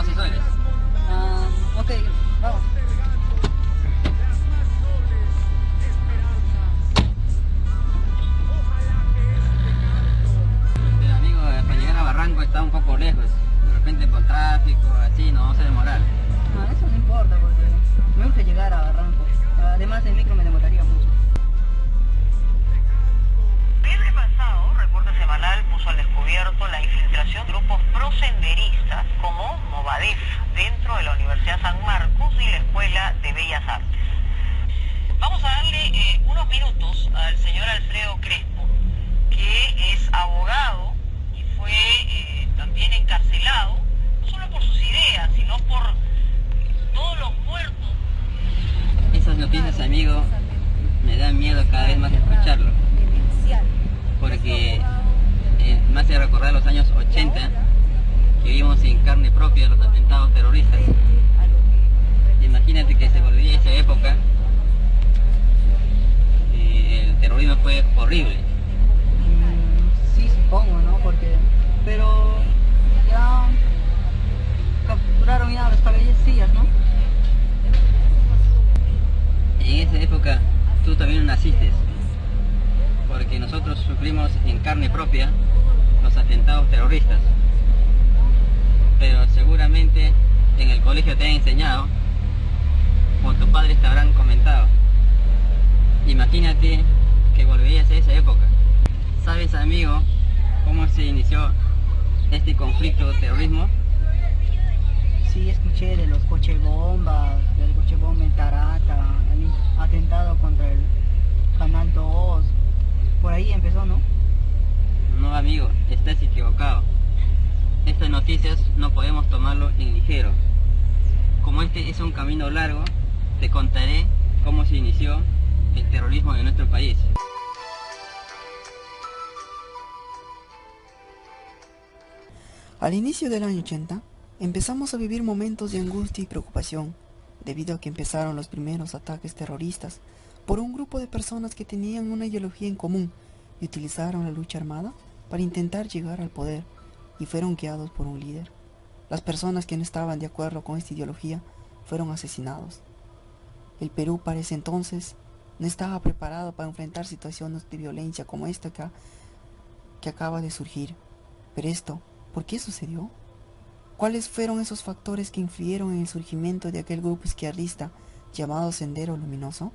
soles. Ok, vamos. Pero amigo, para llegar a Barranco está un poco lejos. De repente por tráfico, así, nos vamos a demorar. Eso no importa porque me gusta llegar a Barranco. Además el micro me demoraría mucho. El viernes pasado, Reporte Semanal puso al descubierto la infiltración de grupos prosenderistas como Movadef dentro de la Universidad San Marcos y la Escuela de Bellas Artes. Vamos a darle unos minutos al señor Alfredo Crespo, que es abogado y fue también encarcelado, no solo por sus ideas, sino por todos los muertos. Esas noticias, amigo, me dan miedo cada vez más escucharlo. Porque me hace recordar los años 80, que vimos en carne propia los atentados terroristas. Imagínate que se volvía esa época, el terrorismo fue horrible. Sí, supongo, ¿no? Pero ya capturaron ya las cabecillas, ¿no? En esa época tú también naciste, porque nosotros sufrimos en carne propia los atentados terroristas. Pero seguramente en el colegio te han enseñado, o tus padres te habrán comentado. Imagínate que volverías a esa época. ¿Sabes, amigo, cómo se inició este conflicto de terrorismo? Sí, escuché de los coches bombas, del coche bomba en Tarata, el atentado contra el Canal 2. Por ahí empezó, ¿no? No, amigo, estás equivocado. Estas noticias no podemos tomarlo en ligero. Como este es un camino largo, te contaré cómo se inició el terrorismo en nuestro país. Al inicio del año 80, empezamos a vivir momentos de angustia y preocupación, debido a que empezaron los primeros ataques terroristas por un grupo de personas que tenían una ideología en común y utilizaron la lucha armada para intentar llegar al poder y fueron guiados por un líder. Las personas que no estaban de acuerdo con esta ideología fueron asesinados. El Perú para ese entonces no estaba preparado para enfrentar situaciones de violencia como esta que acaba de surgir. Pero esto, ¿por qué sucedió? ¿Cuáles fueron esos factores que influyeron en el surgimiento de aquel grupo izquierdista llamado Sendero Luminoso?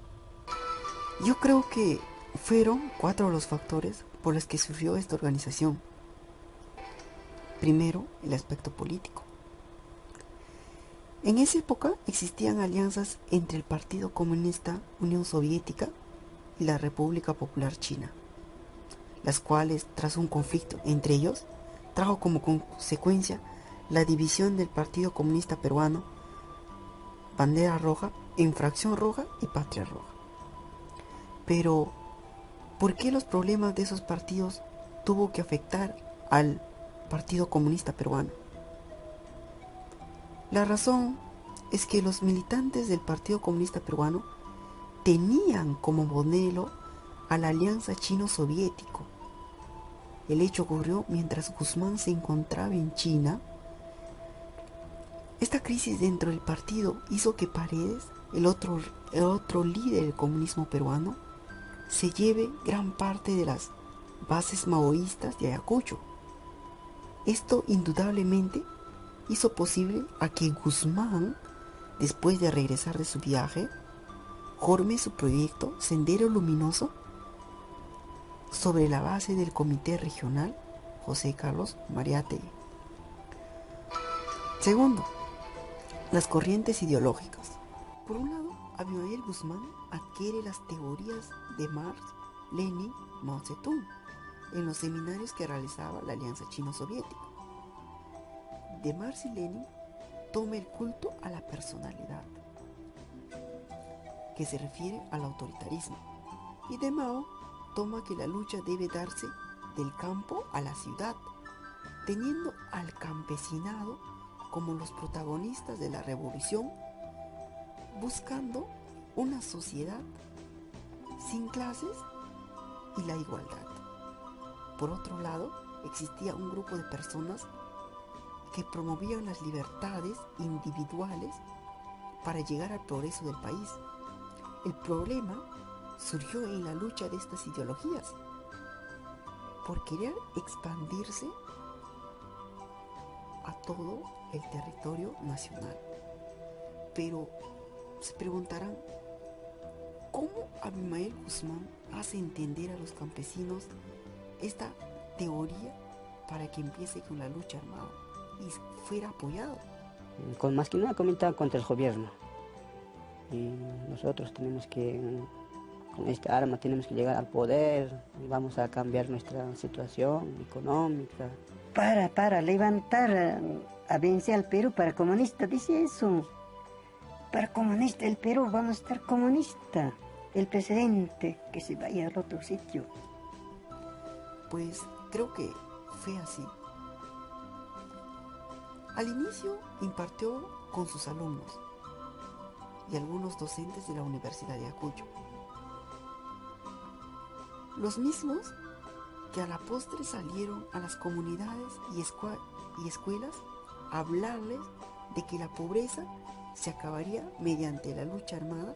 Yo creo que fueron 4 los factores por los que surgió esta organización. Primero, el aspecto político. En esa época existían alianzas entre el Partido Comunista Unión Soviética y la República Popular China, las cuales, tras un conflicto entre ellos, trajo como consecuencia la división del Partido Comunista Peruano, Bandera Roja, en Fracción Roja y Patria Roja. Pero, ¿por qué los problemas de esos partidos tuvo que afectar al Partido Comunista Peruano? La razón es que los militantes del Partido Comunista Peruano tenían como modelo a la alianza chino-soviético. El hecho ocurrió mientras Guzmán se encontraba en China. Esta crisis dentro del partido hizo que Paredes, el otro líder del comunismo peruano, se lleve gran parte de las bases maoístas de Ayacucho. Esto indudablemente hizo posible a que Guzmán, después de regresar de su viaje, forme su proyecto Sendero Luminoso sobre la base del Comité Regional José Carlos Mariátegui. Segundo, las corrientes ideológicas. Por un lado, Abimael Guzmán adquiere las teorías de Marx, Lenin, Mao Zedong en los seminarios que realizaba la Alianza Chino-Soviética. De Marx y Lenin toma el culto a la personalidad, que se refiere al autoritarismo, y de Mao toma que la lucha debe darse del campo a la ciudad, teniendo al campesinado como los protagonistas de la revolución, buscando una sociedad sin clases y la igualdad. Por otro lado, existía un grupo de personas que promovían las libertades individuales para llegar al progreso del país. El problema surgió en la lucha de estas ideologías por querer expandirse a todo el territorio nacional. Pero se preguntarán, ¿cómo Abimael Guzmán hace entender a los campesinos esta teoría para que empiece con la lucha armada y fuera apoyado? Más que nada comenta contra el gobierno. Y nosotros tenemos que, con esta arma tenemos que llegar al poder y vamos a cambiar nuestra situación económica. Para levantar a vencer al Perú para comunista, dice eso. Para comunista, el Perú vamos a estar comunista. El presidente que se vaya al otro sitio. Pues creo que fue así. Al inicio impartió con sus alumnos y algunos docentes de la Universidad de Ayacucho. Los mismos que a la postre salieron a las comunidades y escuelas a hablarles de que la pobreza se acabaría mediante la lucha armada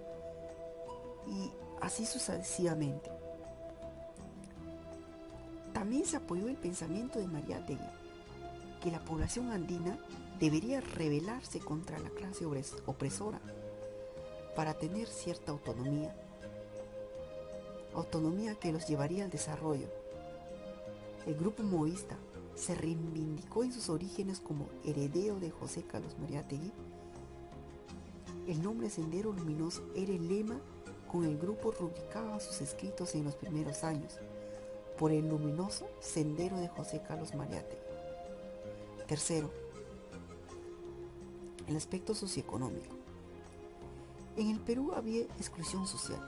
y así sucesivamente. También se apoyó el pensamiento de Mariátegui, que la población andina debería rebelarse contra la clase opresora para tener cierta autonomía que los llevaría al desarrollo. El grupo maoísta se reivindicó en sus orígenes como heredero de José Carlos Mariátegui. El nombre Sendero Luminoso era el lema con el grupo rubricaba sus escritos en los primeros años, por el luminoso sendero de José Carlos Mariátegui. Tercero, el aspecto socioeconómico. En el Perú había exclusión social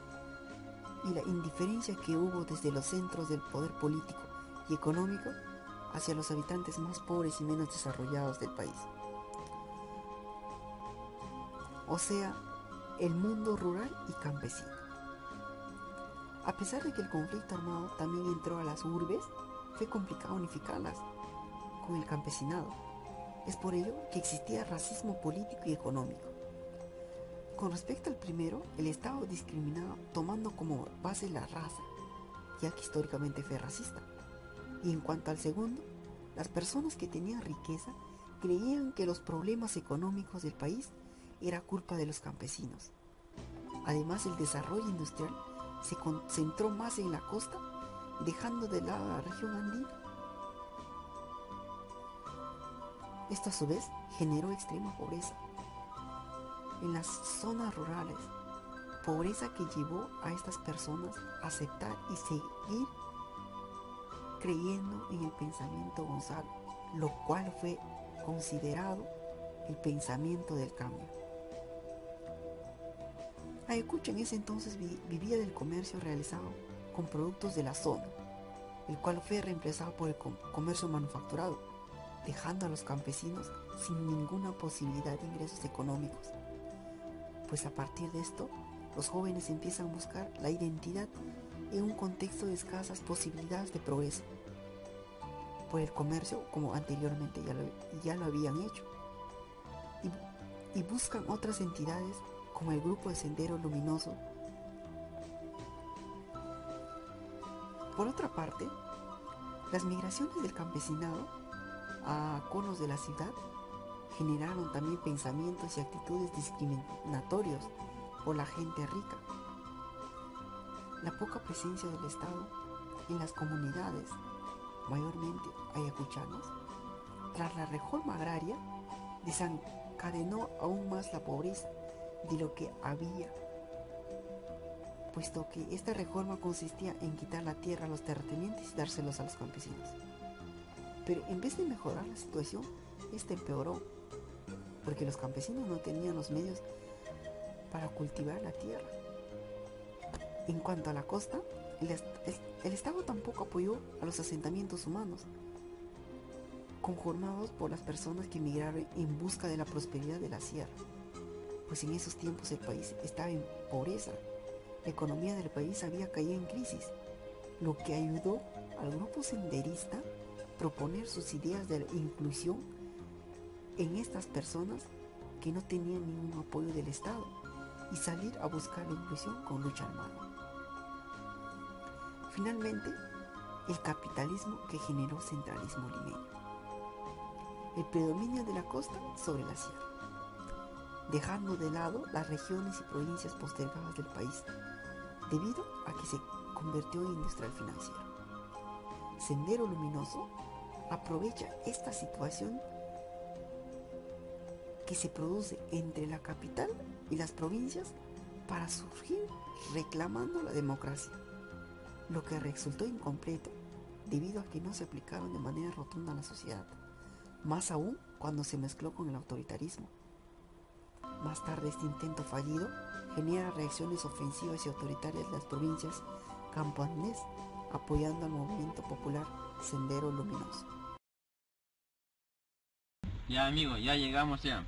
y la indiferencia que hubo desde los centros del poder político y económico hacia los habitantes más pobres y menos desarrollados del país. O sea, el mundo rural y campesino. A pesar de que el conflicto armado también entró a las urbes, fue complicado unificarlas con el campesinado. Es por ello que existía racismo político y económico. Con respecto al primero, el Estado discriminaba tomando como base la raza, ya que históricamente fue racista. Y en cuanto al segundo, las personas que tenían riqueza creían que los problemas económicos del país era culpa de los campesinos. Además, el desarrollo industrial se concentró más en la costa, dejando de lado a la región andina. Esto a su vez generó extrema pobreza en las zonas rurales, pobreza que llevó a estas personas a aceptar y seguir creyendo en el pensamiento Gonzalo, lo cual fue considerado el pensamiento del cambio. Ayacucho en ese entonces vivía del comercio realizado con productos de la zona, el cual fue reemplazado por el comercio manufacturado, dejando a los campesinos sin ninguna posibilidad de ingresos económicos. Pues a partir de esto, los jóvenes empiezan a buscar la identidad en un contexto de escasas posibilidades de progreso por el comercio, como anteriormente ya lo habían hecho, y buscan otras entidades como el grupo de Sendero Luminoso. Por otra parte, las migraciones del campesinado a conos de la ciudad generaron también pensamientos y actitudes discriminatorios por la gente rica. La poca presencia del Estado en las comunidades, mayormente ayacuchanas, tras la reforma agraria, desencadenó aún más la pobreza de lo que había, puesto que esta reforma consistía en quitar la tierra a los terratenientes y dárselos a los campesinos. Pero en vez de mejorar la situación, esta empeoró, porque los campesinos no tenían los medios para cultivar la tierra. En cuanto a la costa, el Estado tampoco apoyó a los asentamientos humanos, conformados por las personas que emigraron en busca de la prosperidad de la sierra, pues en esos tiempos el país estaba en pobreza, la economía del país había caído en crisis, lo que ayudó al grupo senderista proponer sus ideas de inclusión en estas personas que no tenían ningún apoyo del Estado y salir a buscar la inclusión con lucha armada. Finalmente, el capitalismo que generó centralismo limeño. El predominio de la costa sobre la sierra, dejando de lado las regiones y provincias postergadas del país, debido a que se convirtió en industrial financiero. Sendero Luminoso aprovecha esta situación que se produce entre la capital y las provincias para surgir reclamando la democracia, lo que resultó incompleto debido a que no se aplicaron de manera rotunda a la sociedad, más aún cuando se mezcló con el autoritarismo. Más tarde, este intento fallido genera reacciones ofensivas y autoritarias de las provincias camponesas, apoyando al movimiento popular Sendero Luminoso. Ya amigo, ya llegamos ya.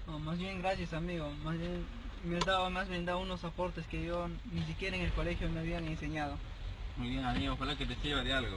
No, más bien gracias amigo, más bien me has brindado unos aportes que yo ni siquiera en el colegio me habían enseñado. Muy bien amigo, ojalá que te sirva de algo.